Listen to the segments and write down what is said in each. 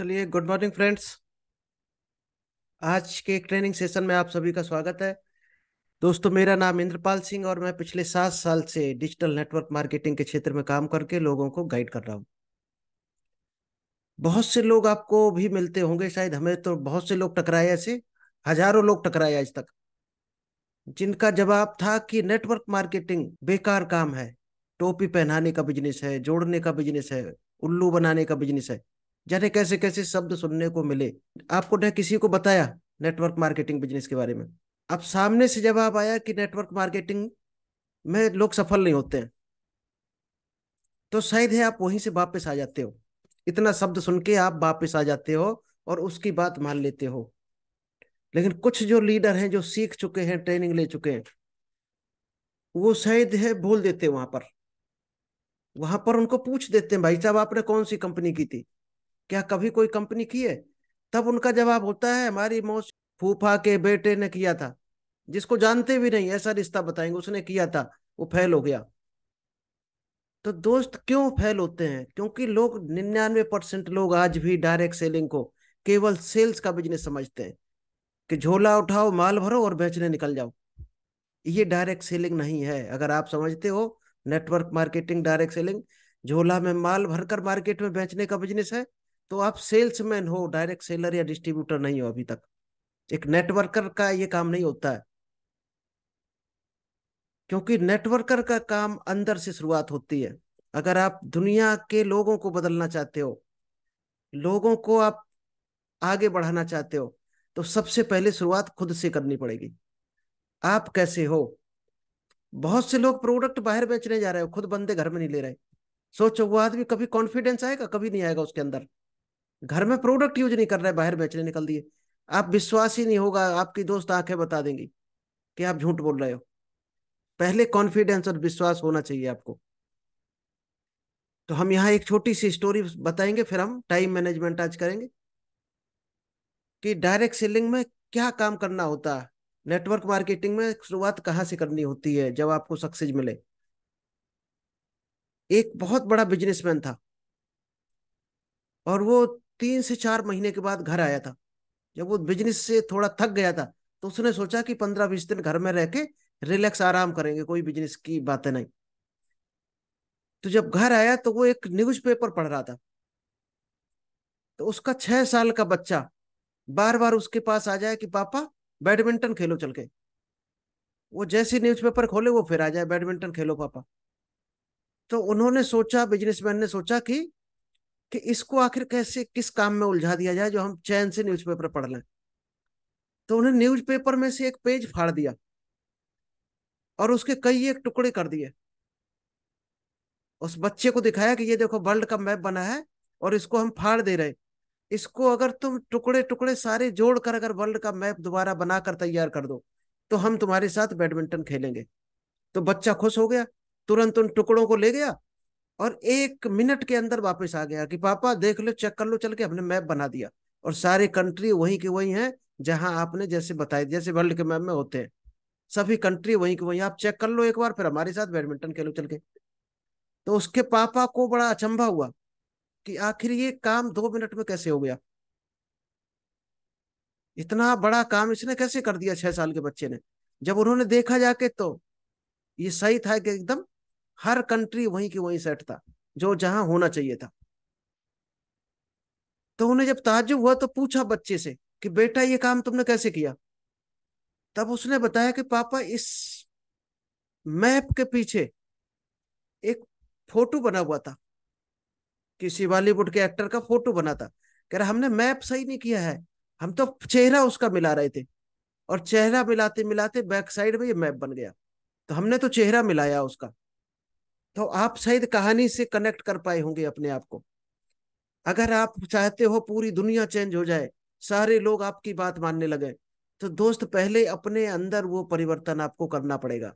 चलिए, good morning friends. आज के एक ट्रेनिंग सेशन में आप सभी का स्वागत है। दोस्तों, मेरा नाम इंद्रपाल सिंह और मैं पिछले 7 साल से डिजिटल नेटवर्क मार्केटिंग के क्षेत्र में काम करके लोगों को गाइड कर रहा हूँ। बहुत से लोग आपको भी मिलते होंगे, शायद हमें तो बहुत से लोग टकराए, ऐसे हजारों लोग टकराए आज तक, जिनका जवाब था कि नेटवर्क मार्केटिंग बेकार काम है। टोपी पहनाने का बिजनेस है, जोड़ने का बिजनेस है, उल्लू बनाने का बिजनेस है। जाने कैसे कैसे शब्द सुनने को मिले। आपको न किसी को बताया नेटवर्क मार्केटिंग बिजनेस के बारे में। अब सामने से जवाब आया कि नेटवर्क मार्केटिंग में लोग सफल नहीं होते हैं, तो शायद है आप वहीं से वापस आ जाते हो। इतना शब्द सुन के आप वापस आ जाते हो और उसकी बात मान लेते हो। लेकिन कुछ जो लीडर हैं, जो सीख चुके हैं, ट्रेनिंग ले चुके हैं, वो शायद है बोल देते हैं वहां पर उनको पूछ देते हैं, भाई साहब आपने कौन सी कंपनी की थी, क्या कभी कोई कंपनी की है? तब उनका जवाब होता है, हमारी मौसी फूफा के बेटे ने किया था। जिसको जानते भी नहीं, ऐसा रिश्ता बताएंगे उसने किया था, वो फेल हो गया। तो दोस्त, क्यों फेल होते हैं? क्योंकि लोग 99% लोग आज भी डायरेक्ट सेलिंग को केवल सेल्स का बिजनेस समझते हैं, कि झोला उठाओ, माल भरो और बेचने निकल जाओ। ये डायरेक्ट सेलिंग नहीं है। अगर आप समझते हो नेटवर्क मार्केटिंग डायरेक्ट सेलिंग, झोला में माल भरकर मार्केट में बेचने का बिजनेस है, तो आप सेल्समैन हो, डायरेक्ट सेलर या डिस्ट्रीब्यूटर नहीं हो अभी तक। एक नेटवर्कर का ये काम नहीं होता है, क्योंकि नेटवर्कर का काम अंदर से शुरुआत होती है। अगर आप दुनिया के लोगों को बदलना चाहते हो, लोगों को आप आगे बढ़ाना चाहते हो, तो सबसे पहले शुरुआत खुद से करनी पड़ेगी। आप कैसे हो? बहुत से लोग प्रोडक्ट बाहर बेचने जा रहे हो, खुद बंदे घर में नहीं ले रहे। सोचो, वो आदमी कभी कॉन्फिडेंस आएगा? कभी नहीं आएगा उसके अंदर। घर में प्रोडक्ट यूज नहीं कर रहा है, बाहर बेचने निकल दिए। आप विश्वास ही नहीं होगा, आपकी दोस्त आंखें बता देंगी कि आप झूठ बोल रहे हो। पहले कॉन्फिडेंस और विश्वास होना चाहिए आपको। तो हम यहाँ एक छोटी सी स्टोरी बताएंगे, फिर हम टाइम मैनेजमेंट आज करेंगे कि डायरेक्ट सेलिंग में क्या काम करना होता है, नेटवर्क मार्केटिंग में शुरुआत कहाँ से करनी होती है जब आपको सक्सेस मिले। एक बहुत बड़ा बिजनेसमैन था, और वो 3 से 4 महीने के बाद घर आया था। जब वो बिजनेस से थोड़ा थक गया था, तो उसने सोचा कि 15-20 दिन घर में रह के रिलैक्स आराम करेंगे, कोई बिजनेस की बातें नहीं। तो जब घर आया तो वो एक न्यूज़पेपर पढ़ रहा था। तो उसका 6 साल का बच्चा बार बार उसके पास आ जाए कि पापा बैडमिंटन खेलो चल के। वो जैसे न्यूज़पेपर खोले, वो फिर आ जाए, बैडमिंटन खेलो पापा। तो उन्होंने सोचा, बिजनेसमैन ने सोचा कि इसको आखिर कैसे किस काम में उलझा दिया जाए जो हम चैन से न्यूज़पेपर पढ़ लें। तो उन्हें न्यूज़पेपर में से एक पेज फाड़ दिया और उसके कई एक टुकड़े कर दिए। उस बच्चे को दिखाया कि ये देखो, वर्ल्ड का मैप बना है और इसको हम फाड़ दे रहे। इसको अगर तुम टुकड़े टुकड़े सारे जोड़कर अगर वर्ल्ड का मैप दोबारा बनाकर तैयार कर दो, तो हम तुम्हारे साथ बैडमिंटन खेलेंगे। तो बच्चा खुश हो गया, तुरंत उन टुकड़ों को ले गया और 1 मिनट के अंदर वापस आ गया कि पापा देख लो, चेक कर लो चल के, हमने मैप बना दिया। और सारे कंट्री वहीं के वहीं हैं, जहां आपने जैसे बताया, जैसे वर्ल्ड के मैप में होते हैं। सभी कंट्री वहीं के वहीं, आप चेक कर लो एक बार, फिर हमारे साथ बैडमिंटन खेलो चल के। तो उसके पापा को बड़ा अचंभा हुआ कि आखिर ये काम 2 मिनट में कैसे हो गया। इतना बड़ा काम इसने कैसे कर दिया 6 साल के बच्चे ने। जब उन्होंने देखा जाके, तो ये सही था कि एकदम हर कंट्री वहीं की वहीं सेट था, जो जहां होना चाहिए था। तो उन्हें जब ताज्जुब हुआ, तो पूछा बच्चे से कि बेटा ये काम तुमने कैसे किया। तब उसने बताया कि पापा, इस मैप के पीछे एक फोटो बना हुआ था, किसी बॉलीवुड के एक्टर का फोटो बना था। कह रहा, हमने मैप सही नहीं किया है, हम तो चेहरा उसका मिला रहे थे, और चेहरा मिलाते मिलाते बैक साइड में ये मैप बन गया। तो हमने तो चेहरा मिलाया उसका। तो आप शायद कहानी से कनेक्ट कर पाए होंगे अपने आप को। अगर आप चाहते हो पूरी दुनिया चेंज हो जाए, सारे लोग आपकी बात मानने लगे, तो दोस्त पहले अपने अंदर वो परिवर्तन आपको करना पड़ेगा।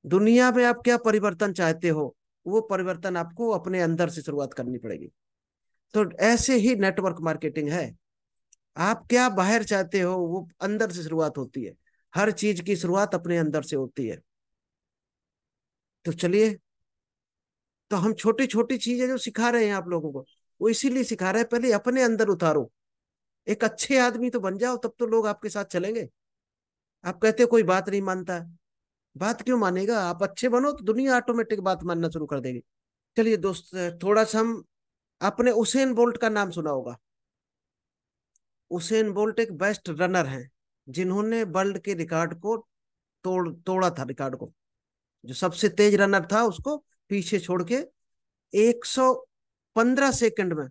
दुनिया में आप क्या परिवर्तन चाहते हो, वो परिवर्तन आपको अपने अंदर से शुरुआत करनी पड़ेगी। तो ऐसे ही नेटवर्क मार्केटिंग है। आप क्या बाहर चाहते हो, वो अंदर से शुरुआत होती है। हर चीज की शुरुआत अपने अंदर से होती है। तो चलिए, तो हम छोटी छोटी चीजें जो सिखा रहे हैं आप लोगों को, वो इसीलिए सिखा रहा है, पहले अपने अंदर उतारो, एक अच्छे आदमी तो बन जाओ, तब तो लोग आपके साथ चलेंगे। आप कहते हो कोई बात नहीं मानता है, बात क्यों मानेगा? आप अच्छे बनो तो दुनिया ऑटोमेटिक बात मानना शुरू कर देगी। चलिए दोस्त, थोड़ा सा हम, आपने उसेन बोल्ट का नाम सुना होगा। उसेन बोल्ट एक बेस्ट रनर हैं, जिन्होंने वर्ल्ड के रिकॉर्ड को तोड़ा था, रिकॉर्ड को। जो सबसे तेज रनर था उसको पीछे छोड़ के 115 सेकंड में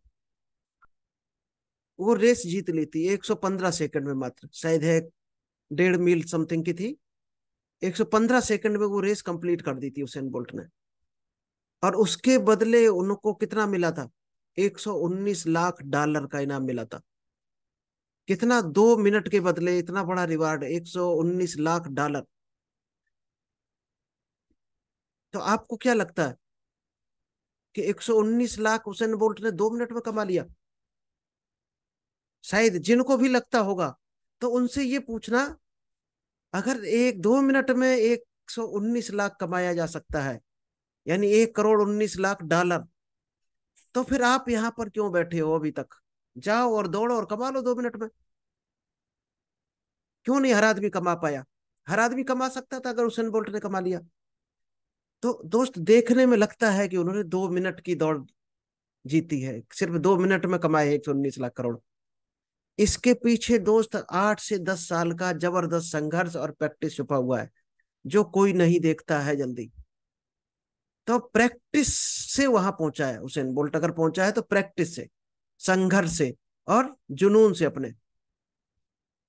वो रेस जीत ली थी। 115 सेकंड में मात्र, शायद है 1.5 मील समथिंग की थी। 115 सेकंड में वो रेस कंप्लीट कर दी थी उसेन बोल्ट ने। और उसके बदले उनको कितना मिला था? 119 लाख डॉलर का इनाम मिला था। कितना, 2 मिनट के बदले इतना बड़ा रिवार्ड, 119 लाख डॉलर। तो आपको क्या लगता है कि 119 लाख उसेन बोल्ट ने 2 मिनट में कमा लिया? शायद जिनको भी लगता होगा तो उनसे ये पूछना, अगर 1-2 मिनट में 119 लाख कमाया जा सकता है, यानी 1 करोड़ 19 लाख डॉलर, तो फिर आप यहाँ पर क्यों बैठे हो अभी तक? जाओ और दौड़ो और कमा लो 2 मिनट में। क्यों नहीं हर आदमी कमा पाया? हर आदमी कमा सकता था अगर उसेन बोल्ट ने कमा लिया। तो दोस्त, देखने में लगता है कि उन्होंने 2 मिनट की दौड़ जीती है, सिर्फ 2 मिनट में कमाए 119 लाख करोड़। इसके पीछे दोस्त 8 से 10 साल का जबरदस्त संघर्ष और प्रैक्टिस छुपा हुआ है, जो कोई नहीं देखता है जल्दी। तो प्रैक्टिस से वहां पहुंचा है उसेन बोल्ट, अगर पहुंचा है तो प्रैक्टिस से, संघर्ष से, और जुनून से अपने।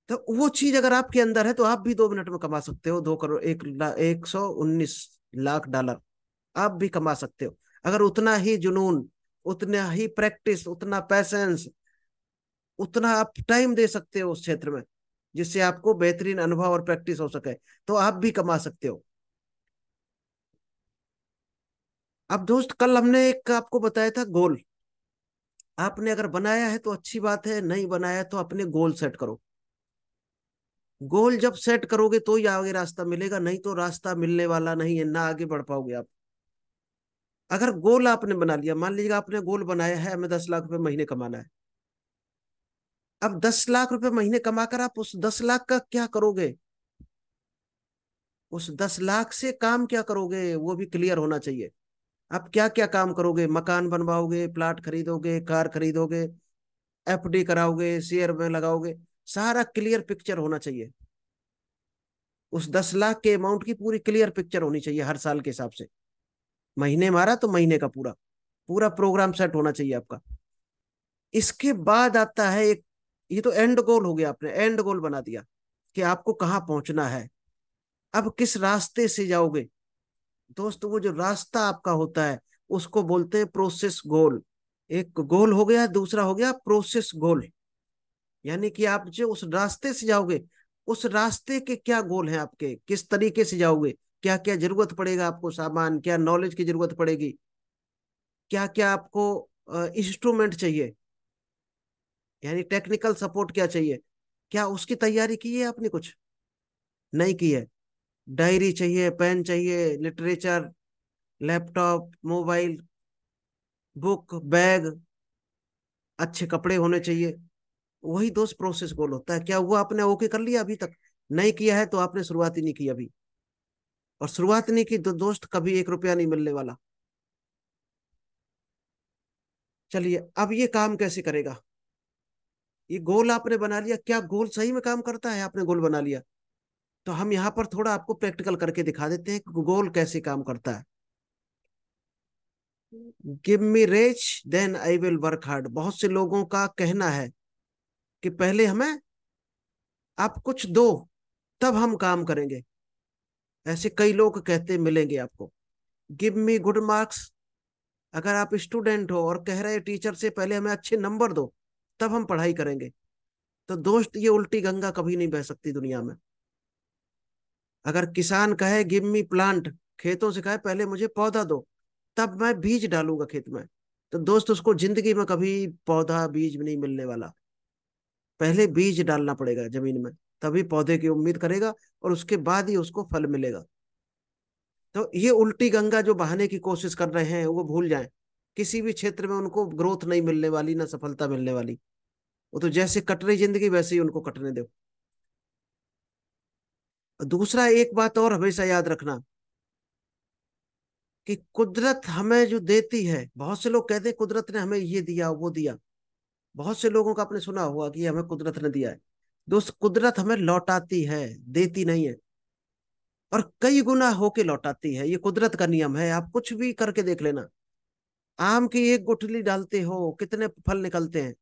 तो वो चीज अगर आपके अंदर है तो आप भी 2 मिनट में कमा सकते हो 2 करोड़ 119 लाख डॉलर। आप भी कमा सकते हो, अगर उतना ही जुनून, उतना ही प्रैक्टिस, उतना पैसेंस, उतना आप टाइम दे सकते हो उस क्षेत्र में, जिससे आपको बेहतरीन अनुभव और प्रैक्टिस हो सके, तो आप भी कमा सकते हो। अब दोस्त, कल हमने एक आपको बताया था गोल। आपने अगर बनाया है तो अच्छी बात है, नहीं बनाया तो अपने गोल सेट करो। गोल जब सेट करोगे तो ही आगे रास्ता मिलेगा, नहीं तो रास्ता मिलने वाला नहीं है, ना आगे बढ़ पाओगे आप। अगर गोल आपने बना लिया, मान लीजिए आपने गोल बनाया है हमें 10 लाख रुपए महीने कमाना है। अब 10 लाख रुपए महीने कमाकर आप उस 10 लाख का क्या करोगे? उस 10 लाख से काम क्या करोगे वो भी क्लियर होना चाहिए। आप क्या क्या काम करोगे? मकान बनवाओगे, प्लाट खरीदोगे, कार खरीदोगे, एफडी कराओगे, शेयर में लगाओगे, सारा क्लियर पिक्चर होना चाहिए। उस 10 लाख के अमाउंट की पूरी क्लियर पिक्चर होनी चाहिए हर साल के हिसाब से। महीने मारा तो महीने का पूरा पूरा प्रोग्राम सेट होना चाहिए आपका। इसके बाद आता है एक, ये तो एंड गोल हो गया, आपने एंड गोल बना दिया कि आपको कहाँ पहुंचना है। अब किस रास्ते से जाओगे? दोस्त, वो जो रास्ता आपका होता है उसको बोलते हैं प्रोसेस गोल। एक गोल हो गया, दूसरा हो गया प्रोसेस गोल। यानी कि आप जो उस रास्ते से जाओगे, उस रास्ते के क्या गोल हैं आपके, किस तरीके से जाओगे, क्या क्या जरूरत पड़ेगा आपको, सामान, क्या नॉलेज की जरूरत पड़ेगी, क्या क्या आपको इंस्ट्रूमेंट चाहिए, यानी टेक्निकल सपोर्ट क्या चाहिए, क्या उसकी तैयारी की है आपने? कुछ नहीं की है। डायरी चाहिए, पेन चाहिए, literature, laptop, mobile, book, bag, अच्छे कपड़े होने चाहिए। वही दोस्त प्रोसेस गोल होता है। क्या हुआ, आपने ओके कर लिया? अभी तक नहीं किया है तो आपने शुरुआत ही नहीं की अभी। और शुरुआत नहीं की तो दोस्त कभी 1 रुपया नहीं मिलने वाला। चलिए, अब ये काम कैसे करेगा? ये गोल आपने बना लिया, क्या गोल सही में काम करता है? आपने गोल बना लिया तो हम यहाँ पर थोड़ा आपको प्रैक्टिकल करके दिखा देते हैं कि गोल कैसे काम करता है। Give me rich then I will work hard. बहुत से लोगों का कहना है कि पहले हमें आप कुछ दो, तब हम काम करेंगे। ऐसे कई लोग कहते मिलेंगे आपको। Give me good marks. अगर आप स्टूडेंट हो और कह रहे टीचर से पहले हमें अच्छे नंबर दो, तब हम पढ़ाई करेंगे, तो दोस्त ये उल्टी गंगा कभी नहीं बह सकती दुनिया में। अगर किसान कहे गिव मी प्लांट, खेतों से कहे पहले मुझे पौधा दो, तब मैं बीज डालूंगा खेत में, तो दोस्त उसको जिंदगी में कभी पौधा बीज नहीं मिलने वाला। पहले बीज डालना पड़ेगा जमीन में, तभी पौधे की उम्मीद करेगा, और उसके बाद ही उसको फल मिलेगा। तो ये उल्टी गंगा जो बहाने की कोशिश कर रहे हैं वो भूल जाएं। किसी भी क्षेत्र में उनको ग्रोथ नहीं मिलने वाली, ना सफलता मिलने वाली। वो तो जैसे कट रही जिंदगी वैसे ही उनको कटने दो। दूसरा एक बात और हमेशा याद रखना कि कुदरत हमें जो देती है, बहुत से लोग कहते हैं कुदरत ने हमें ये दिया वो दिया। बहुत से लोगों का आपने सुना होगा कि हमें कुदरत ने दिया है। दोस्त, कुदरत हमें लौटाती है, देती नहीं है। और कई गुना होके लौटाती है, ये कुदरत का नियम है। आप कुछ भी करके देख लेना। आम की एक गुठली डालते हो, कितने फल निकलते हैं?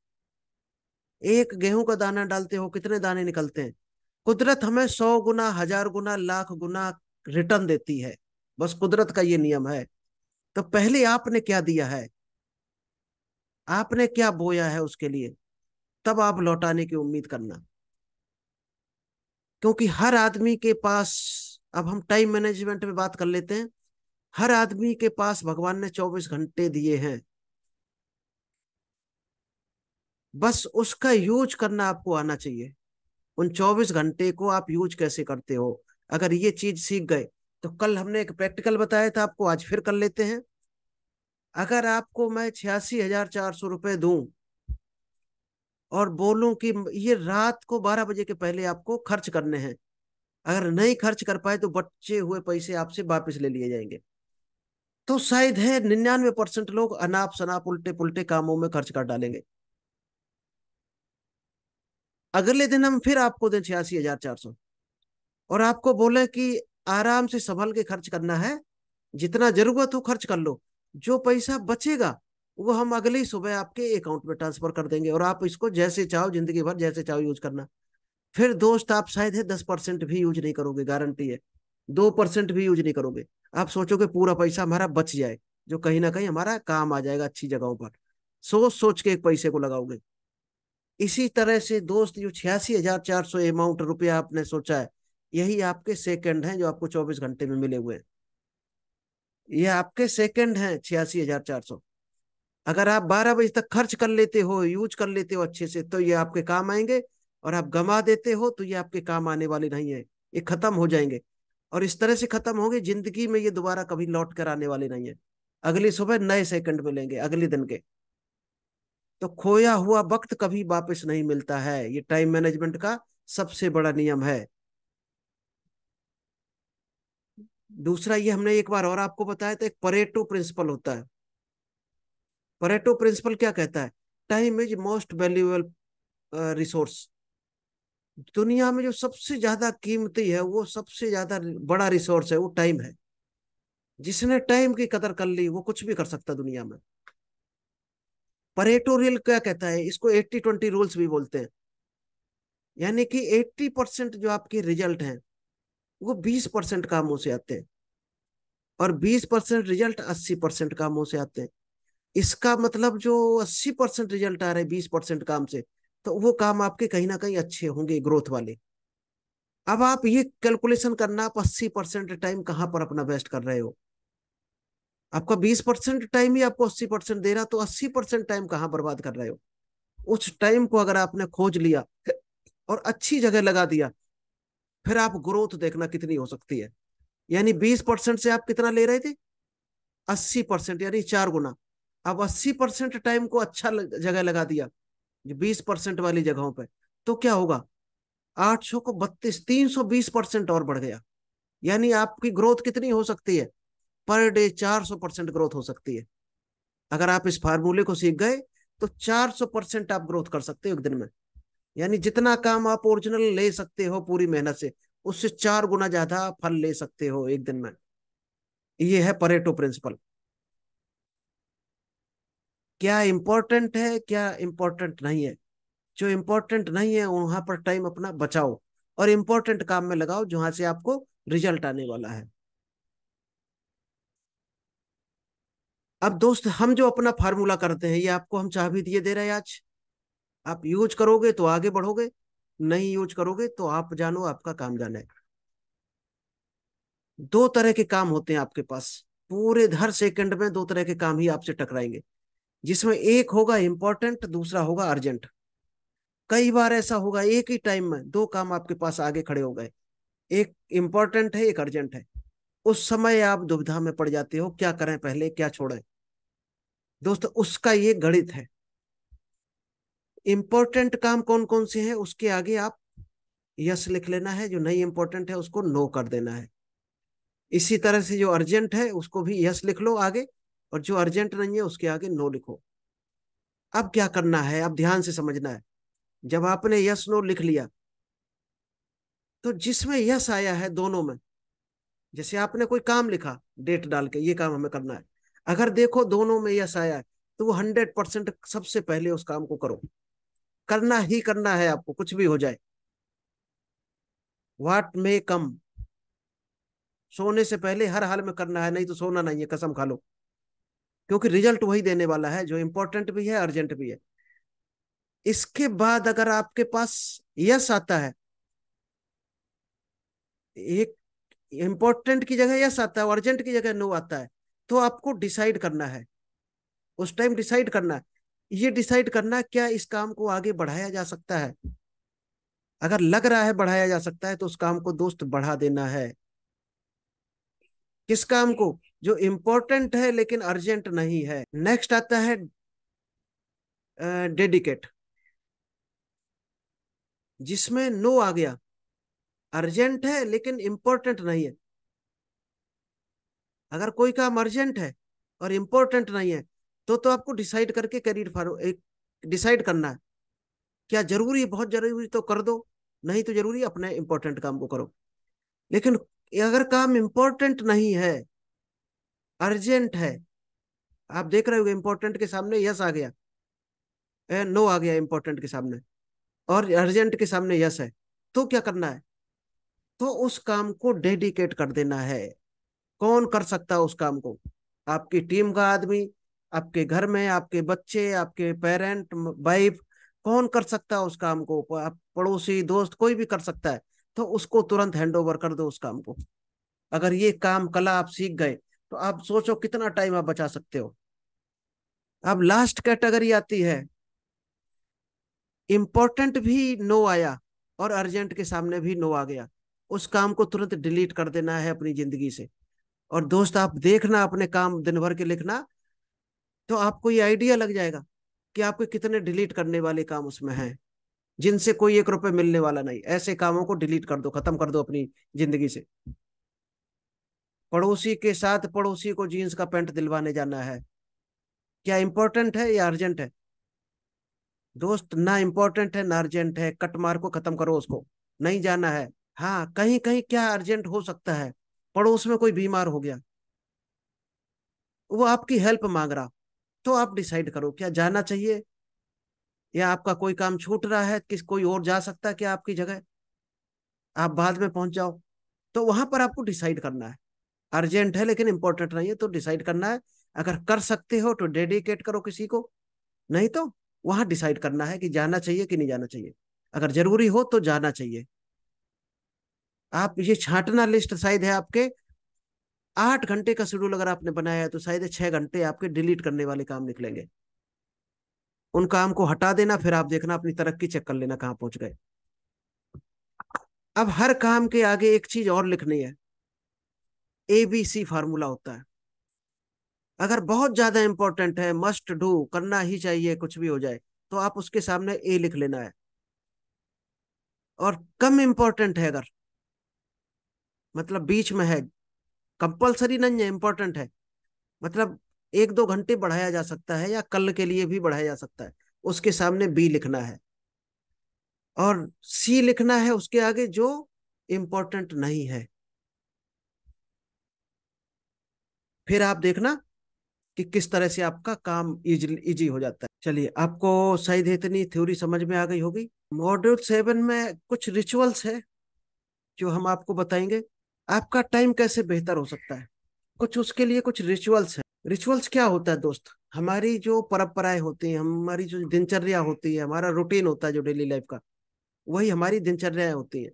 एक गेहूं का दाना डालते हो, कितने दाने निकलते हैं? कुदरत हमें 100 गुना, 1000 गुना, लाख गुना रिटर्न देती है। बस कुदरत का ये नियम है। तो पहले आपने क्या दिया है, आपने क्या बोया है उसके लिए, तब आप लौटाने की उम्मीद करना। क्योंकि हर आदमी के पास, अब हम टाइम मैनेजमेंट में बात कर लेते हैं। हर आदमी के पास भगवान ने 24 घंटे दिए हैं। बस उसका यूज करना आपको आना चाहिए। उन 24 घंटे को आप यूज कैसे करते हो, अगर ये चीज सीख गए तो कल हमने एक प्रैक्टिकल बताया था आपको, आज फिर कर लेते हैं। अगर आपको मैं 86,400 रुपए दूं और बोलूं कि ये रात को 12 बजे के पहले आपको खर्च करने हैं, अगर नहीं खर्च कर पाए तो बचे हुए पैसे आपसे वापस ले लिए जाएंगे। तो शायद है 99% लोग अनाप शनाप उल्टे पुल्टे कामों में खर्च कर डालेंगे। अगले दिन हम फिर आपको दें 86,400 और आपको बोले कि आराम से संभल के खर्च करना है, जितना जरूरत हो खर्च कर लो, जो पैसा बचेगा वो हम अगली सुबह आपके अकाउंट में ट्रांसफर कर देंगे और आप इसको जैसे चाहो जिंदगी भर जैसे चाहो यूज करना। फिर दोस्त आप शायद है 10% भी यूज नहीं करोगे, गारंटी है। 2% भी यूज नहीं करोगे। आप सोचोगे पूरा पैसा हमारा बच जाए, जो कहीं ना कहीं हमारा काम आ जाएगा अच्छी जगहों पर। सोच सोच के एक पैसे को लगाओगे। इसी तरह से दोस्त, जो 86,400 अमाउंट रुपया आपने सोचा है, यही आपके सेकंड हैं जो आपको 24 घंटे में मिले हुए हैं। ये आपके सेकंड हैं 86,400। अगर आप 12 बजे तक खर्च कर लेते हो, यूज कर लेते हो अच्छे से, तो ये आपके काम आएंगे। और आप गंवा देते हो तो ये आपके काम आने वाले नहीं है, ये खत्म हो जाएंगे। और इस तरह से खत्म होंगे जिंदगी में, ये दोबारा कभी लौट कर आने वाले नहीं है। अगली सुबह नए सेकंड मिलेंगे अगले दिन के। तो खोया हुआ वक्त कभी वापस नहीं मिलता है, ये टाइम मैनेजमेंट का सबसे बड़ा नियम है। दूसरा, ये हमने एक बार और आपको बताया था, एक परेटो प्रिंसिपल होता है। परेटो प्रिंसिपल क्या कहता है? Time is most valuable resource. दुनिया में जो सबसे ज्यादा कीमती है, वो सबसे ज्यादा बड़ा रिसोर्स है, वो टाइम है। जिसने टाइम की कदर कर ली वो कुछ भी कर सकता दुनिया में। परेटो रूल क्या कहता है? इसको 80-20 रूल्स भी बोलते हैं। यानी कि 80% जो आपके रिजल्ट हैं वो 20% कामों से आते हैं, और 20% रिजल्ट 80% कामों से आते हैं। इसका मतलब जो 80% रिजल्ट आ रहे हैं 20% काम से, तो वो काम आपके कहीं ना कहीं अच्छे होंगे, ग्रोथ वाले। अब आप ये कैलकुलेशन करना, आप 80% टाइम कहाँ पर अपना वेस्ट कर रहे हो? आपका 20% टाइम ही आपको 80% दे रहा, तो 80% टाइम कहाँ बर्बाद कर रहे हो? उस टाइम को अगर आपने खोज लिया और अच्छी जगह लगा दिया, फिर आप ग्रोथ देखना कितनी हो सकती है। यानी 20% से आप कितना ले रहे थे? 80%, यानी 4 गुना। अब 80% टाइम को अच्छा जगह लगा दिया, जो 20% वाली जगहों पे, तो क्या होगा? 800 को 32, 320% और बढ़ गया। यानी आपकी ग्रोथ कितनी हो सकती है? पर डे 400% ग्रोथ हो सकती है। अगर आप इस फार्मूले को सीख गए तो 400% आप ग्रोथ कर सकते हो एक दिन में। यानी जितना काम आप ओरिजिनल ले सकते हो पूरी मेहनत से, उससे 4 गुना ज्यादा फल ले सकते हो एक दिन में। ये है परेटो प्रिंसिपल। क्या इंपॉर्टेंट है, क्या इंपॉर्टेंट नहीं है? जो इंपॉर्टेंट नहीं है वहां पर टाइम अपना बचाओ, और इंपॉर्टेंट काम में लगाओ जहां से आपको रिजल्ट आने वाला है। अब दोस्त, हम जो अपना फार्मूला करते हैं, ये आपको हम चाबी दिए दे रहे हैं आज। आप यूज करोगे तो आगे बढ़ोगे, नहीं यूज करोगे तो आप जानो आपका काम जाने। 2 तरह के काम होते हैं आपके पास। पूरे हर सेकंड में 2 तरह के काम ही आपसे टकराएंगे, जिसमें एक होगा इंपॉर्टेंट, दूसरा होगा अर्जेंट। कई बार ऐसा होगा एक ही टाइम में 2 काम आपके पास आगे खड़े हो गए, एक इंपॉर्टेंट है एक अर्जेंट है। उस समय आप दुविधा में पड़ जाते हो, क्या करें, पहले क्या छोड़ें। दोस्त उसका ये गणित है। इंपॉर्टेंट काम कौन कौन से हैं उसके आगे आप यस लिख लेना है, जो नहीं इंपॉर्टेंट है उसको नो कर देना है। इसी तरह से जो अर्जेंट है उसको भी यस लिख लो आगे, और जो अर्जेंट नहीं है उसके आगे नो लिखो। अब क्या करना है, अब ध्यान से समझना है। जब आपने यस नो लिख लिया, तो जिसमें यस आया है दोनों में, जैसे आपने कोई काम लिखा डेट डाल के, ये काम हमें करना है, अगर देखो दोनों में यस आया है, तो वो 100% सबसे पहले उस काम को करो। करना ही करना है आपको, कुछ भी हो जाए, वाट में कम। सोने से पहले हर हाल में करना है, नहीं तो सोना नहीं है, कसम खा लो। क्योंकि रिजल्ट वही देने वाला है जो इंपॉर्टेंट भी है, अर्जेंट भी है। इसके बाद अगर आपके पास यस आता है, एक इंपॉर्टेंट की जगह यस आता है और अर्जेंट की जगह नो आता है, तो आपको डिसाइड करना है, उस टाइम डिसाइड करना है। ये डिसाइड करना क्या इस काम को आगे बढ़ाया जा सकता है। अगर लग रहा है बढ़ाया जा सकता है, तो उस काम को दोस्त बढ़ा देना है। किस काम को? जो इंपॉर्टेंट है लेकिन अर्जेंट नहीं है। नेक्स्ट आता है डेडिकेट, जिसमें नो आ गया, अर्जेंट है लेकिन इंपॉर्टेंट नहीं है। अगर कोई काम अर्जेंट है और इंपॉर्टेंट नहीं है, तो आपको डिसाइड करके करियर फॉलो एक डिसाइड करना है। क्या जरूरी है? बहुत जरूरी तो कर दो, नहीं तो जरूरी अपने इंपॉर्टेंट काम को करो। लेकिन अगर काम इंपॉर्टेंट नहीं है, अर्जेंट है, आप देख रहे हो इंपॉर्टेंट के सामने यस आ गया, नो आ गया इंपॉर्टेंट के सामने, और अर्जेंट के सामने यस है, तो क्या करना है? तो उस काम को डेडिकेट कर देना है। कौन कर सकता है उस काम को? आपकी टीम का आदमी, आपके घर में आपके बच्चे, आपके पेरेंट, वाइफ, कौन कर सकता है उस काम को? आप पड़ोसी, दोस्त, कोई भी कर सकता है। तो उसको तुरंत हैंड ओवर कर दो उस काम को। अगर ये काम कला आप सीख गए, तो आप सोचो कितना टाइम आप बचा सकते हो। अब लास्ट कैटेगरी आती है, इंपॉर्टेंट भी नो आया और अर्जेंट के सामने भी नो आ गया, उस काम को तुरंत डिलीट कर देना है अपनी जिंदगी से। और दोस्त आप देखना, अपने काम दिन भर के लिखना, तो आपको ये आइडिया लग जाएगा कि आपके कितने डिलीट करने वाले काम उसमें हैं, जिनसे कोई 1 रुपए मिलने वाला नहीं। ऐसे कामों को डिलीट कर दो, खत्म कर दो अपनी जिंदगी से। पड़ोसी के साथ पड़ोसी को जीन्स का पैंट दिलवाने जाना है, क्या इंपॉर्टेंट है या अर्जेंट है? दोस्त ना इंपॉर्टेंट है ना अर्जेंट है, कट मार को खत्म करो उसको, नहीं जाना है। हाँ, कहीं कहीं क्या अर्जेंट हो सकता है, पड़ोस में कोई बीमार हो गया, वो आपकी हेल्प मांग रहा, तो आप डिसाइड करो क्या जाना चाहिए, या आपका कोई काम छूट रहा है, किस कोई और जा सकता है क्या आपकी जगह, आप बाद में पहुंच जाओ। तो वहां पर आपको डिसाइड करना है। अर्जेंट है लेकिन इंपॉर्टेंट नहीं है, तो डिसाइड करना है। अगर कर सकते हो तो डेडिकेट करो किसी को, नहीं तो वहां डिसाइड करना है कि जाना चाहिए कि नहीं जाना चाहिए। अगर जरूरी हो तो जाना चाहिए। आप ये छांटना लिस्ट शायद है आपके 8 घंटे का शेड्यूल अगर आपने बनाया है, तो शायद 6 घंटे आपके डिलीट करने वाले काम निकलेंगे। उन काम को हटा देना, फिर आप देखना अपनी तरक्की चेक कर लेना कहाँ पहुंच गए। अब हर काम के आगे एक चीज और लिखनी है, ABC फार्मूला होता है। अगर बहुत ज्यादा इंपॉर्टेंट है, मस्ट डू, करना ही चाहिए कुछ भी हो जाए, तो आप उसके सामने ए लिख लेना है। और कम इंपॉर्टेंट है अगर, मतलब बीच में है, कंपलसरी नहीं है, इंपॉर्टेंट है, मतलब 1-2 घंटे बढ़ाया जा सकता है या कल के लिए भी बढ़ाया जा सकता है, उसके सामने बी लिखना है। और सी लिखना है उसके आगे जो इंपॉर्टेंट नहीं है। फिर आप देखना कि किस तरह से आपका काम इजी इजी हो जाता है। चलिए, आपको शायद इतनी थ्योरी समझ में आ गई होगी। मॉड्यूल 7 में कुछ रिचुअल्स है जो हम आपको बताएंगे, आपका टाइम कैसे बेहतर हो सकता है। कुछ उसके लिए कुछ रिचुअल्स है। रिचुअल्स क्या होता है दोस्त? हमारी जो परंपराएं होती हैं, हमारी जो दिनचर्या होती है, हमारा रूटीन होता है जो डेली लाइफ का, वही हमारी दिनचर्याएं होती हैं।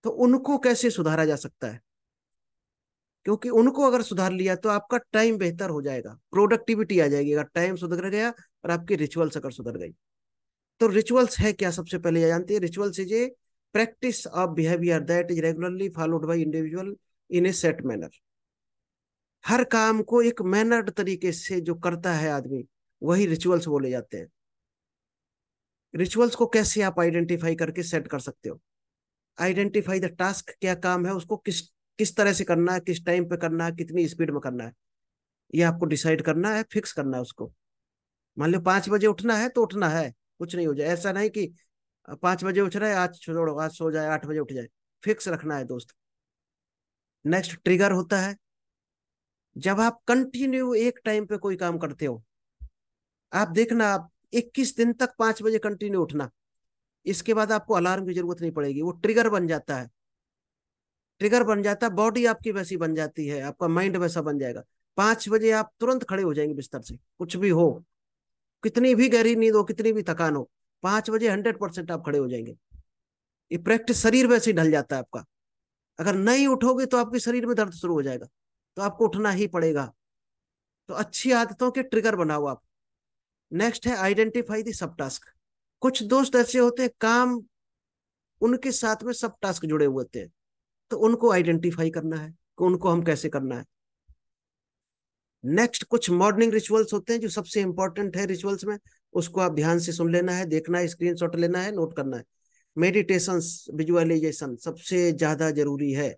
तो उनको कैसे सुधारा जा सकता है? क्योंकि उनको अगर सुधार लिया तो आपका टाइम बेहतर हो जाएगा, प्रोडक्टिविटी आ जाएगी, अगर टाइम सुधर गया और आपकी रिचुअल्स अगर सुधर गई। तो रिचुअल्स है क्या? सबसे पहले ये जानते हैं, rituals is a practice of behaviour that is regularly followed by individual in a set manner. हर काम को एक मैनर्ड तरीके से जो करता है आदमी, वही रिचुअल्स बोले जाते हैं। रिचुअल्स को कैसे आप आइडेंटिफाई करके सेट कर सकते हो? आइडेंटिफाई द टास्क, क्या काम है उसको किस किस तरह से करना है, किस टाइम पे करना है, कितनी स्पीड में करना है, ये आपको डिसाइड करना है, फिक्स करना है उसको। मान लो 5 बजे उठना है तो उठना है, कुछ नहीं हो जाए। ऐसा नहीं कि 5 बजे उठ रहा है, आज छोड़ो, आज सो जाए, 8 बजे उठ जाए। फिक्स रखना है दोस्त। नेक्स्ट ट्रिगर होता है, जब आप कंटिन्यू एक टाइम पे कोई काम करते हो। आप देखना, आप 21 दिन तक 5 बजे कंटिन्यू उठना, इसके बाद आपको अलार्म की जरूरत नहीं पड़ेगी, वो ट्रिगर बन जाता है। ट्रिगर बन जाता है, बॉडी आपकी वैसी बन जाती है, आपका माइंड वैसा बन जाएगा। 5 बजे आप तुरंत खड़े हो जाएंगे बिस्तर से, कुछ भी हो, कितनी भी गहरी नींद हो, कितनी भी थकान हो, 5 बजे 100% आप खड़े हो जाएंगे। ये प्रैक्टिस, शरीर वैसे ही ढल जाता है आपका। अगर नहीं उठोगे तो आपके शरीर में दर्द शुरू हो जाएगा, तो आपको उठना ही पड़ेगा। तो अच्छी आदतों के ट्रिगर बनाओ आप। नेक्स्ट है आइडेंटिफाई दी सब टास्क। कुछ दोस्त ऐसे होते हैं, काम उनके साथ में सब टास्क जुड़े हुए होते हैं, तो उनको आइडेंटिफाई करना है कि उनको हम कैसे करना है। नेक्स्ट, कुछ मॉर्निंग रिचुअल्स होते हैं जो सबसे इंपॉर्टेंट है रिचुअल्स में, उसको आप ध्यान से सुन लेना है, देखना है, स्क्रीनशॉट लेना है, नोट करना है। मेडिटेशन, विजुअलाइजेशन सबसे ज्यादा जरूरी है।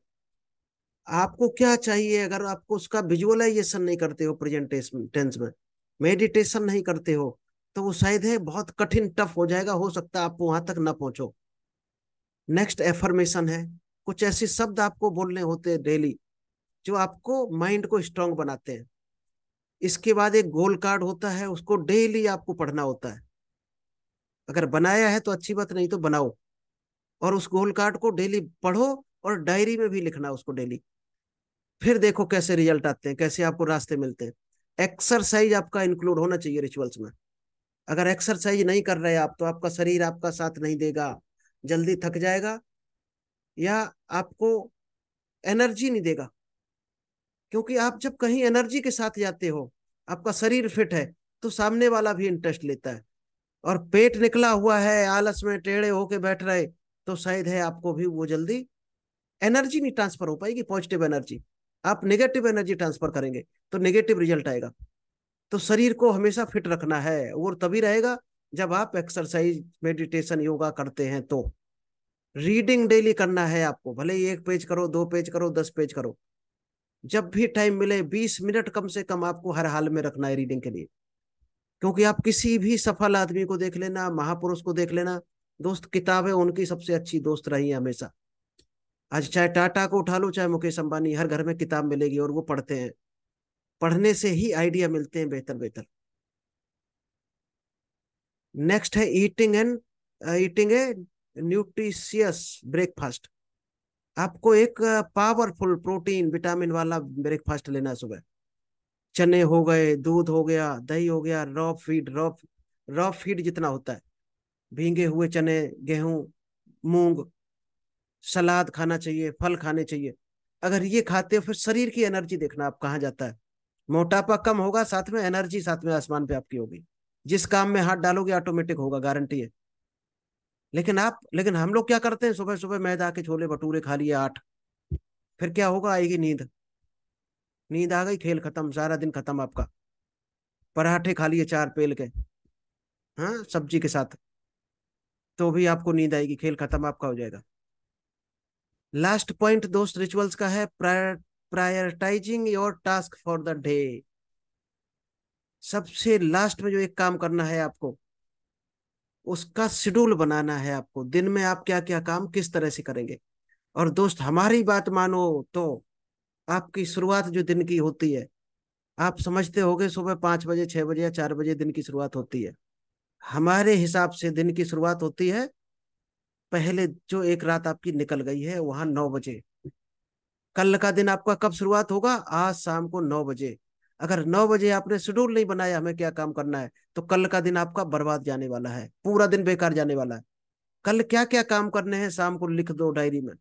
आपको क्या चाहिए? अगर आपको उसका विजुअलाइजेशन नहीं करते हो, प्रेजेंटेशन टेंस में मेडिटेशन नहीं करते हो, तो वो शायद है बहुत कठिन, टफ हो जाएगा, हो सकता है आप वहां तक ना पहुंचो। नेक्स्ट एफर्मेशन है, कुछ ऐसे शब्द आपको बोलने होते हैं डेली, जो आपको माइंड को स्ट्रांग बनाते हैं। इसके बाद एक गोल कार्ड होता है, उसको डेली आपको पढ़ना होता है। अगर बनाया है तो अच्छी बात, नहीं तो बनाओ, और उस गोल कार्ड को डेली पढ़ो, और डायरी में भी लिखना उसको डेली। फिर देखो कैसे रिजल्ट आते हैं, कैसे आपको रास्ते मिलते हैं। एक्सरसाइज आपका इंक्लूड होना चाहिए रिचुअल्स में। अगर एक्सरसाइज नहीं कर रहे आप, तो आपका शरीर आपका साथ नहीं देगा, जल्दी थक जाएगा, या आपको एनर्जी नहीं देगा। क्योंकि आप जब कहीं एनर्जी के साथ जाते हो, आपका शरीर फिट है, तो सामने वाला भी इंटरेस्ट लेता है। और पेट निकला हुआ है, आलस में टेढ़े होके बैठ रहे, तो शायद है आपको भी वो जल्दी एनर्जी नहीं ट्रांसफर हो पाएगी, पॉजिटिव एनर्जी। आप नेगेटिव एनर्जी ट्रांसफर करेंगे तो नेगेटिव रिजल्ट आएगा। तो शरीर को हमेशा फिट रखना है, और तभी रहेगा जब आप एक्सरसाइज, मेडिटेशन, योगा करते हैं। तो रीडिंग डेली करना है आपको, भले ही 1 पेज करो, 2 पेज करो, 10 पेज करो, जब भी टाइम मिले 20 मिनट कम से कम आपको हर हाल में रखना है रीडिंग के लिए। क्योंकि आप किसी भी सफल आदमी को देख लेना, महापुरुष को देख लेना, दोस्त, किताबें उनकी सबसे अच्छी दोस्त रही है हमेशा। आज चाहे टाटा को उठा लो, चाहे मुकेश अंबानी, हर घर में किताब मिलेगी और वो पढ़ते हैं। पढ़ने से ही आइडिया मिलते हैं बेहतर बेहतर। नेक्स्ट है ईटिंग ए न्यूट्रिशियस ब्रेकफास्ट। आपको एक पावरफुल प्रोटीन विटामिन वाला ब्रेकफास्ट लेना है सुबह। चने हो गए, दूध हो गया, दही हो गया, रॉ फीड जितना होता है, भींगे हुए चने, गेहूं, मूंग, सलाद खाना चाहिए, फल खाने चाहिए। अगर ये खाते हो, फिर शरीर की एनर्जी देखना आप कहाँ जाता है। मोटापा कम होगा, साथ में एनर्जी, साथ में आसमान पे आपकी होगी। जिस काम में हाथ डालोगे ऑटोमेटिक होगा, गारंटी है। लेकिन हम लोग क्या करते हैं, सुबह सुबह मैदा के छोले भटूरे खा लिए 8, फिर क्या होगा? आएगी नींद, नींद आ गई, खेल खत्म, सारा दिन खत्म आपका। पराठे खा लिए 4 पेल के, हाँ, सब्जी के साथ, तो भी आपको नींद आएगी, खेल खत्म आपका हो जाएगा। लास्ट पॉइंट दोस्त रिचुअल्स का है, prioritising your task for the day. सबसे लास्ट में जो एक काम करना है आपको, उसका शेड्यूल बनाना है आपको, दिन में आप क्या क्या काम किस तरह से करेंगे। और दोस्त, हमारी बात मानो तो आपकी शुरुआत जो दिन की होती है, आप समझते होगे सुबह 5 बजे, 6 बजे या 4 बजे दिन की शुरुआत होती है। हमारे हिसाब से दिन की शुरुआत होती है, पहले जो एक रात आपकी निकल गई है वहां 9 बजे। कल का दिन आपका कब शुरुआत होगा? आज शाम को 9 बजे। अगर 9 बजे आपने शेड्यूल नहीं बनाया हमें क्या काम करना है, तो कल का दिन आपका बर्बाद जाने वाला है, पूरा दिन बेकार जाने वाला है। कल क्या क्या काम करने हैं शाम को लिख दो डायरी में।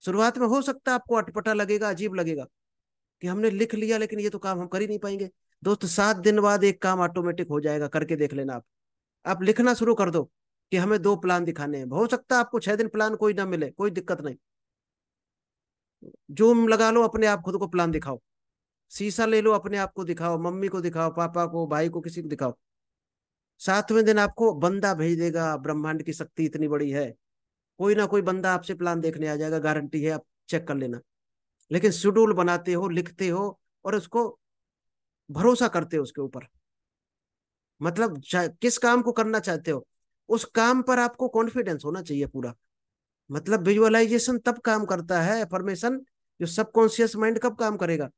शुरुआत में हो सकता है आपको अटपटा लगेगा, अजीब लगेगा कि हमने लिख लिया, लेकिन ये तो काम हम कर ही नहीं पाएंगे। दोस्त, 7 दिन बाद एक काम ऑटोमेटिक हो जाएगा, करके देख लेना आप लिखना शुरू कर दो कि हमें 2 प्लान दिखाने हैं। हो सकता है आपको 6 दिन प्लान कोई ना मिले, कोई दिक्कत नहीं, जूम लगा लो, अपने आप खुद को प्लान दिखाओ। शीशा ले लो, अपने आप को दिखाओ, मम्मी को दिखाओ, पापा को, भाई को, किसी को दिखाओ। 7वें दिन आपको बंदा भेज देगा, ब्रह्मांड की शक्ति इतनी बड़ी है, कोई ना कोई बंदा आपसे प्लान देखने आ जाएगा, गारंटी है, आप चेक कर लेना। लेकिन शेड्यूल बनाते हो, लिखते हो, और उसको भरोसा करते हो उसके ऊपर। मतलब किस काम को करना चाहते हो, उस काम पर आपको कॉन्फिडेंस होना चाहिए पूरा। मतलब विजुअलाइजेशन तब काम करता है, अफर्मेशन, जो सबकॉन्शियस माइंड कब काम करेगा,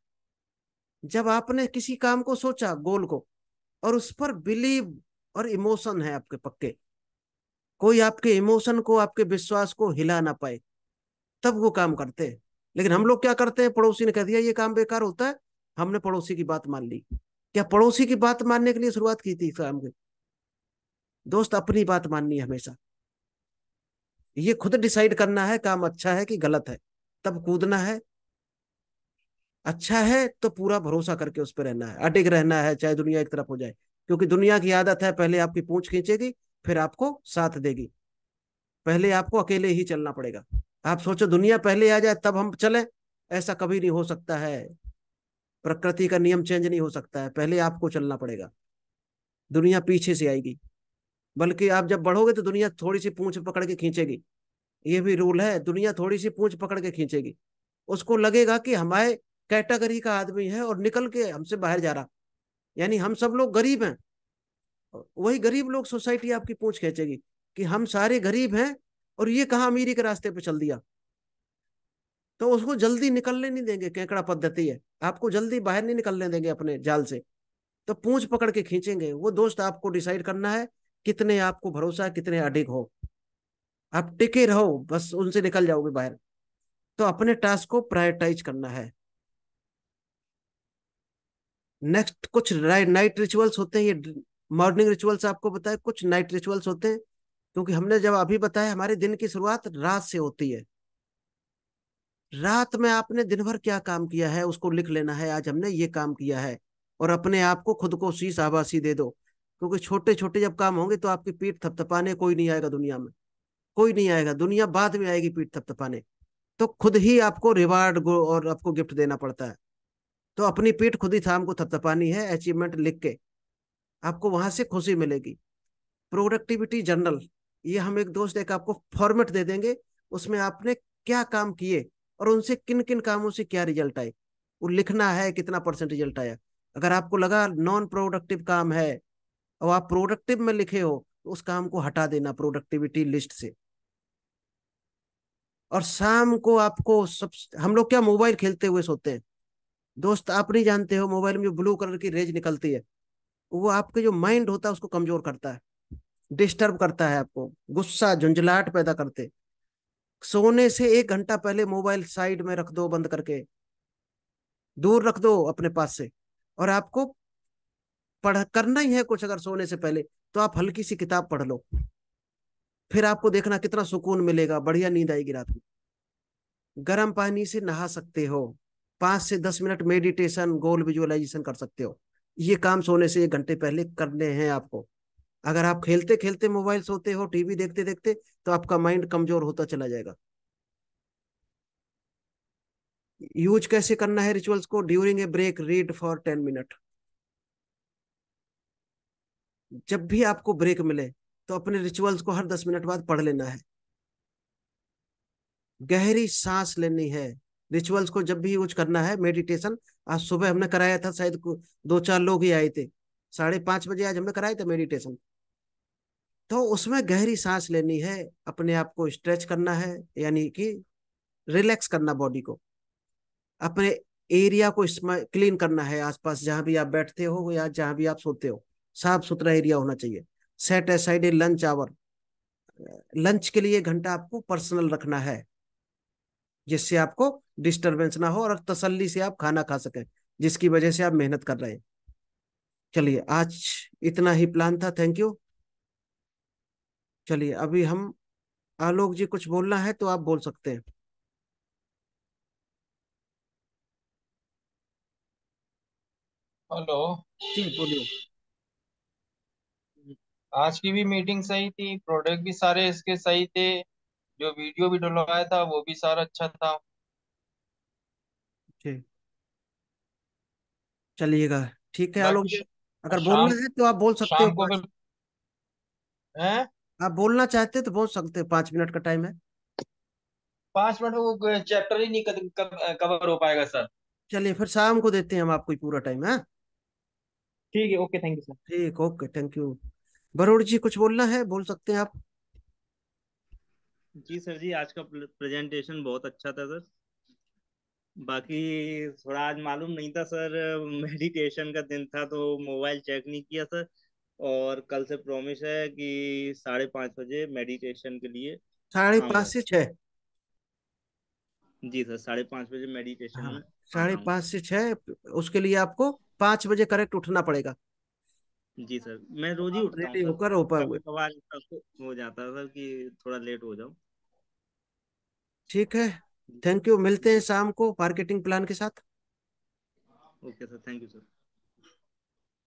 जब आपने किसी काम को सोचा, गोल को, और उस पर बिलीव और इमोशन है आपके पक्के, कोई आपके इमोशन को, आपके विश्वास को हिला ना पाए, तब वो काम करते हैं। लेकिन हम लोग क्या करते हैं, पड़ोसी ने कह दिया ये काम बेकार होता है, हमने पड़ोसी की बात मान ली। क्या पड़ोसी की बात मानने के लिए शुरुआत की थी इस काम की? दोस्त, अपनी बात माननी है हमेशा। ये खुद डिसाइड करना है काम अच्छा है कि गलत है, तब कूदना है। अच्छा है तो पूरा भरोसा करके उस पर रहना है, अडिग रहना है, चाहे दुनिया एक तरफ हो जाए। क्योंकि दुनिया की आदत है, पहले आपकी पूंछ खींचेगी, फिर आपको साथ देगी। पहले आपको अकेले ही चलना पड़ेगा। आप सोचो दुनिया पहले आ जाए तब हम चले, ऐसा कभी नहीं हो सकता है। प्रकृति का नियम चेंज नहीं हो सकता है, पहले आपको चलना पड़ेगा, दुनिया पीछे से आएगी। बल्कि आप जब बढ़ोगे तो दुनिया थोड़ी सी पूंछ पकड़ के खींचेगी। ये भी रूल है, दुनिया थोड़ी सी पूंछ पकड़ के खींचेगी। उसको लगेगा कि हमारे कैटेगरी का आदमी है और निकल के हमसे बाहर जा रहा, यानी हम सब लोग गरीब हैं। वही गरीब लोग, सोसाइटी आपकी पूंछ खींचेगी कि हम सारे गरीब हैं, और ये कहाँ अमीरी के रास्ते पे चल दिया। तो उसको जल्दी निकलने नहीं देंगे, केकड़ा पद्धति है, आपको जल्दी बाहर नहीं निकलने देंगे अपने जाल से। तो पूंछ पकड़ के खींचेंगे वो दोस्त। आपको डिसाइड करना है कितने आपको भरोसा है, कितने अडिग हो। आप टिके रहो, बस उनसे निकल जाओगे बाहर। तो अपने टास्क को प्रायोरिटाइज करना है। नेक्स्ट, कुछ नाइट रिचुअल्स होते हैं, ये मॉर्निंग रिचुअल्स आपको बताए, कुछ नाइट रिचुअल्स होते हैं। क्योंकि हमने जब अभी बताया, हमारे दिन की शुरुआत रात से होती है। रात में आपने दिन भर क्या काम किया है उसको लिख लेना है, आज हमने ये काम किया है। और अपने आप को, खुद को शीश आबासी दे दो। क्योंकि छोटे छोटे जब काम होंगे तो आपकी पीठ थपथपाने कोई नहीं आएगा दुनिया में। कोई नहीं आएगा, दुनिया बाद में आएगी पीठ थपथपाने। तो खुद ही आपको रिवार्ड और आपको गिफ्ट देना पड़ता है। तो अपनी पीठ खुद ही थाम को थपथपानी है, अचीवमेंट लिख के। आपको वहां से खुशी मिलेगी। प्रोडक्टिविटी जर्नल, ये हम एक दोस्त एक आपको फॉर्मेट दे देंगे। उसमें आपने क्या काम किए, और उनसे किन किन कामों से क्या रिजल्ट आए, वो लिखना है, कितना परसेंट रिजल्ट आया। अगर आपको लगा नॉन प्रोडक्टिव काम है और आप प्रोडक्टिव में लिखे हो, तो उस काम को हटा देना प्रोडक्टिविटी लिस्ट से। और शाम को आपको सब, हम लोग क्या मोबाइल खेलते हुए सोते हैं। दोस्त, आप नहीं जानते हो, मोबाइल में जो ब्लू कलर की रेज निकलती है, वो आपके जो माइंड होता है उसको कमजोर करता है, डिस्टर्ब करता है, आपको गुस्सा झुंझलाहट पैदा करते। सोने से 1 घंटा पहले मोबाइल साइड में रख दो, बंद करके दूर रख दो अपने पास से। और आपको पढ़ करना ही है कुछ, अगर सोने से पहले, तो आप हल्की सी किताब पढ़ लो। फिर आपको देखना कितना सुकून मिलेगा, बढ़िया नींद आएगी रात में। गर्म पानी से नहा सकते हो, 5 से 10 मिनट मेडिटेशन, गोल विजुअलाइजेशन कर सकते हो। ये काम सोने से 1 घंटे पहले करने हैं आपको। अगर आप खेलते खेलते मोबाइल सोते हो, टीवी देखते देखते, तो आपका माइंड कमजोर होता चला जाएगा। यूज कैसे करना है रिचुअल्स को? During a break read for 10 minute. जब भी आपको ब्रेक मिले, तो अपने रिचुअल्स को हर 10 मिनट बाद पढ़ लेना है। गहरी सांस लेनी है। रिचुअल्स को जब भी यूज करना है, मेडिटेशन, आज सुबह हमने कराया था, शायद 2-4 लोग ही आए थे। 5:30 बजे आज हमने कराया था मेडिटेशन। तो उसमें गहरी सांस लेनी है, अपने आप को स्ट्रेच करना है, यानी कि रिलैक्स करना बॉडी को। अपने एरिया को क्लीन करना है, आसपास जहां भी आप बैठते हो या जहां भी आप सोते हो, साफ सुथरा एरिया होना चाहिए। सेट असाइड ए लंच आवर, लंच के लिए 1 घंटा आपको पर्सनल रखना है, जिससे आपको डिस्टरबेंस ना हो और तसल्ली से आप खाना खा सकें, जिसकी वजह से आप मेहनत कर रहे हैं। चलिए, आज इतना ही प्लान था, थैंक यू। चलिए, अभी हम, आलोक जी कुछ बोलना है तो आप बोल सकते हैं। हेलो। जी बोलिए। आज की भी मीटिंग सही थी, प्रोडक्ट भी सारे इसके सही थे, जो वीडियो भी डलवाया था वो भी सारा अच्छा था। जी। चलिएगा। ठीक है आलोक बाकी जी, अगर बोलना शाम है तो आप बोल सकते हो शाम को पाँच। फिर हैं। आप बोलना चाहते तो बोल सकते हो, 5 मिनट का टाइम है। 5 मिनट में वो चैप्टर ही नहीं कवर हो पाएगा सर। चलिए फिर शाम को देते हैं हम आपको पूरा टाइम है। ठीक है, ओके, थैंक यू सर। ठीक, okay, thank you. Varun ji कुछ बोलना है, बोल सकते हैं आप। जी सर जी, आज का प्रेजेंटेशन बहुत अच्छा था सर। बाकी थोड़ा आज मालूम नहीं था सर, मेडिटेशन का दिन था तो मोबाइल चेक नहीं किया सर। और कल से प्रॉमिस है कि 5:30 बजे मेडिटेशन के लिए साढ़े पाँच आऊँगा से सर। छः जी सर, 5:30 बजे मेडिटेशन हाँ, में आता साढ़े हूँ। पाँच से छः उसके लिए आपको 5 बजे करेक्ट उठना पड़ेगा। जी सर, मैं तो रोज ही आप उठता हूँ रेडी सर। होकर हो कभी पाओगे। कभार ऐसा तो हो जाता है सर कि थोड़ा लेट हो जाऊँ। ठीक है, जी थैंक यू, मिलते हैं जी। शाम को मार्केटिंग प्लान के साथ। Okay sir, thank you sir.